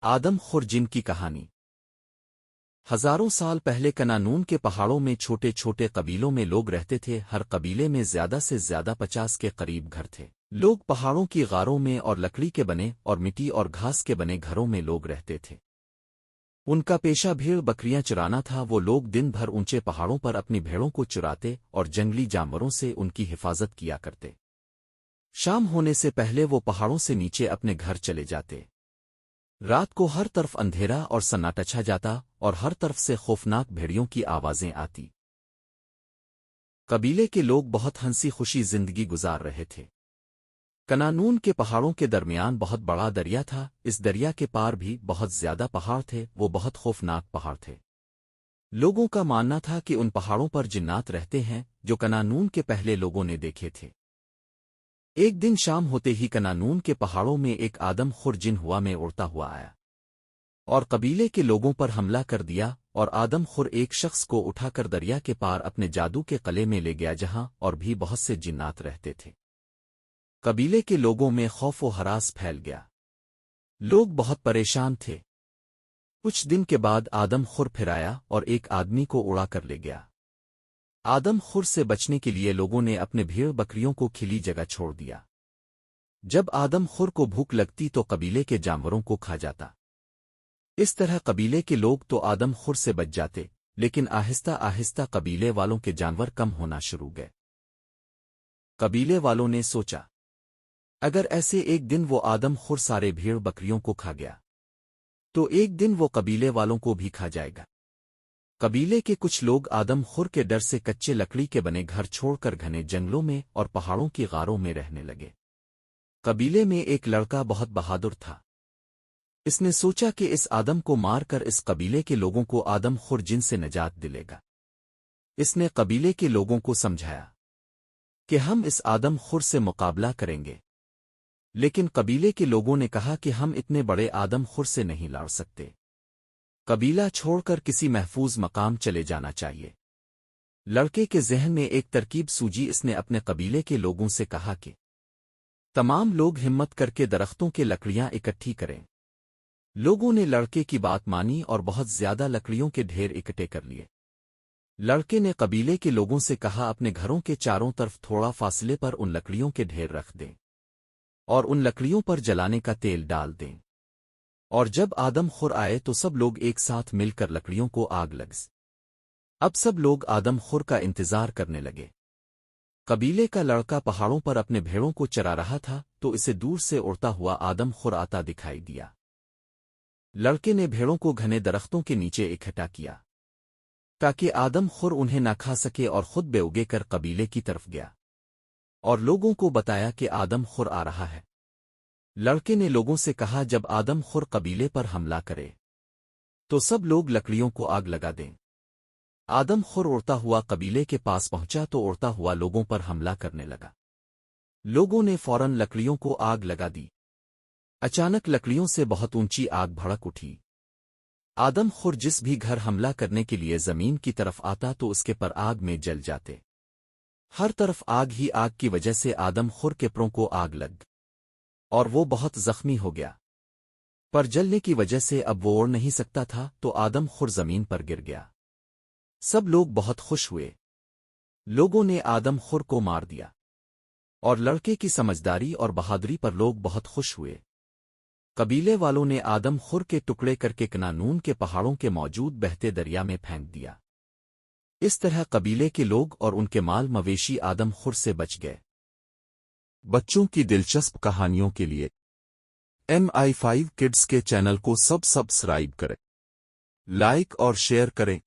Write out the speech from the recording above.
آدم خور جن کی کہانی۔ ہزاروں سال پہلے کنانون کے پہاڑوں میں چھوٹے چھوٹے قبیلوں میں لوگ رہتے تھے۔ ہر قبیلے میں زیادہ سے زیادہ 50 کے قریب گھر تھے۔ لوگ پہاڑوں کی غاروں میں اور لکڑی کے بنے اور مٹی اور گھاس کے بنے گھروں میں لوگ رہتے تھے۔ ان کا پیشہ بھیڑ بکریاں چرانا تھا۔ وہ لوگ دن بھر اونچے پہاڑوں پر اپنی بھیڑوں کو چراتے اور جنگلی جانوروں سے ان کی حفاظت کیا کرتے۔ شام ہونے سے پہلے وہ پہاڑوں سے نیچے اپنے گھر چلے جاتے۔ رات کو ہر طرف اندھیرا اور سناٹا چھا جاتا اور ہر طرف سے خوفناک بھیڑیوں کی آوازیں آتی۔ قبیلے کے لوگ بہت ہنسی خوشی زندگی گزار رہے تھے۔ کنانون کے پہاڑوں کے درمیان بہت بڑا دریا تھا۔ اس دریا کے پار بھی بہت زیادہ پہاڑ تھے۔ وہ بہت خوفناک پہاڑ تھے۔ لوگوں کا ماننا تھا کہ ان پہاڑوں پر جنات رہتے ہیں جو کنانون کے پہلے لوگوں نے دیکھے تھے۔ ایک دن شام ہوتے ہی کنانون کے پہاڑوں میں ایک آدم خور جن ہوا میں اڑتا ہوا آیا اور قبیلے کے لوگوں پر حملہ کر دیا، اور آدم خور ایک شخص کو اٹھا کر دریا کے پار اپنے جادو کے قلعے میں لے گیا جہاں اور بھی بہت سے جنات رہتے تھے۔ قبیلے کے لوگوں میں خوف و ہراس پھیل گیا۔ لوگ بہت پریشان تھے۔ کچھ دن کے بعد آدم خور پھر آیا اور ایک آدمی کو اڑا کر لے گیا۔ آدم خور سے بچنے کے لیے لوگوں نے اپنے بھیڑ بکریوں کو کھلی جگہ چھوڑ دیا۔ جب آدم خور کو بھوک لگتی تو قبیلے کے جانوروں کو کھا جاتا۔ اس طرح قبیلے کے لوگ تو آدم خور سے بچ جاتے، لیکن آہستہ آہستہ قبیلے والوں کے جانور کم ہونا شروع گئے۔ قبیلے والوں نے سوچا، اگر ایسے ایک دن وہ آدم خور سارے بھیڑ بکریوں کو کھا گیا تو ایک دن وہ قبیلے والوں کو بھی کھا جائے گا۔ قبیلے کے کچھ لوگ آدم خور کے ڈر سے کچے لکڑی کے بنے گھر چھوڑ کر گھنے جنگلوں میں اور پہاڑوں کی غاروں میں رہنے لگے۔ قبیلے میں ایک لڑکا بہت بہادر تھا۔ اس نے سوچا کہ اس آدم کو مار کر اس قبیلے کے لوگوں کو آدم خور جن سے نجات دلے گا۔ اس نے قبیلے کے لوگوں کو سمجھایا کہ ہم اس آدم خور سے مقابلہ کریں گے، لیکن قبیلے کے لوگوں نے کہا کہ ہم اتنے بڑے آدم خور سے نہیں لڑ سکتے۔ قبیلہ چھوڑ کر کسی محفوظ مقام چلے جانا چاہیے۔ لڑکے کے ذہن میں ایک ترکیب سوجی۔ اس نے اپنے قبیلے کے لوگوں سے کہا کہ تمام لوگ ہمت کر کے درختوں کے لکڑیاں اکٹھی کریں۔ لوگوں نے لڑکے کی بات مانی اور بہت زیادہ لکڑیوں کے ڈھیر اکٹھے کر لیے۔ لڑکے نے قبیلے کے لوگوں سے کہا اپنے گھروں کے چاروں طرف تھوڑا فاصلے پر ان لکڑیوں کے ڈھیر رکھ دیں اور ان لکڑیوں پر جلانے کا تیل ڈال دیں، اور جب آدم خور آئے تو سب لوگ ایک ساتھ مل کر لکڑیوں کو آگ لگائیں۔ اب سب لوگ آدم خور کا انتظار کرنے لگے۔ قبیلے کا لڑکا پہاڑوں پر اپنے بھیڑوں کو چرا رہا تھا تو اسے دور سے اڑتا ہوا آدم خور آتا دکھائی دیا۔ لڑکے نے بھیڑوں کو گھنے درختوں کے نیچے اکٹھا کیا تاکہ آدم خور انہیں نہ کھا سکے، اور خود بے اگے کر قبیلے کی طرف گیا اور لوگوں کو بتایا کہ آدم خور آ رہا ہے۔ لڑکے نے لوگوں سے کہا جب آدم خور قبیلے پر حملہ کرے تو سب لوگ لکڑیوں کو آگ لگا دیں۔ آدم خور اڑتا ہوا قبیلے کے پاس پہنچا تو اڑتا ہوا لوگوں پر حملہ کرنے لگا۔ لوگوں نے فوراً لکڑیوں کو آگ لگا دی۔ اچانک لکڑیوں سے بہت اونچی آگ بھڑک اٹھی۔ آدم خور جس بھی گھر حملہ کرنے کے لیے زمین کی طرف آتا تو اس کے پر آگ میں جل جاتے۔ ہر طرف آگ ہی آگ کی وجہ سے آدم خور کے پروں کو آگ لگ اور وہ بہت زخمی ہو گیا۔ پر جلنے کی وجہ سے اب وہ اڑ نہیں سکتا تھا تو آدم خور زمین پر گر گیا۔ سب لوگ بہت خوش ہوئے۔ لوگوں نے آدم خور کو مار دیا اور لڑکے کی سمجھداری اور بہادری پر لوگ بہت خوش ہوئے۔ قبیلے والوں نے آدم خور کے ٹکڑے کر کے کنانون کے پہاڑوں کے موجود بہتے دریا میں پھینک دیا۔ اس طرح قبیلے کے لوگ اور ان کے مال مویشی آدم خور سے بچ گئے۔ بچوں کی دلچسپ کہانیوں کے لیے MI5 Kids کے چینل کو سبسکرائب کریں، لائک اور شیئر کریں۔